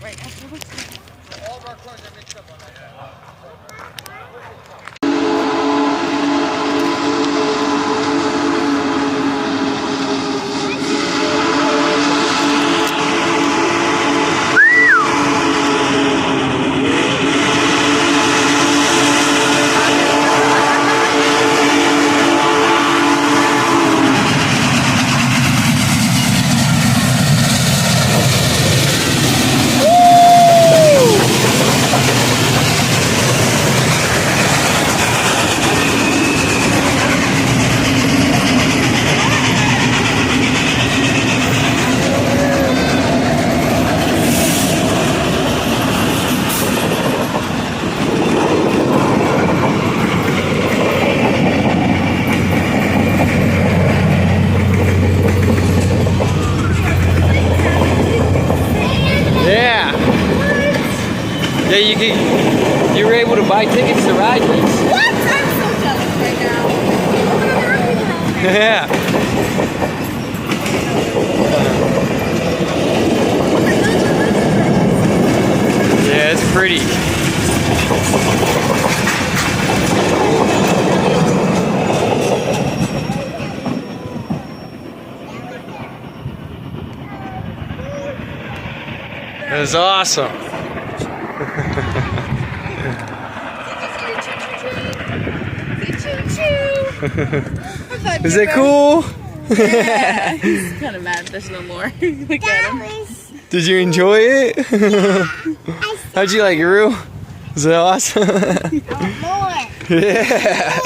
Right afterwards. All of our cars are mixed up on that. Yeah, you were able to buy tickets to ride this. What? I'm so jealous right now. Yeah. Yeah, it's pretty. It was awesome. Is it cool? Yeah, he's kind of mad there's no more. Look at him. Did you enjoy it? How'd you like it, Rue? Was it awesome? More. Yeah.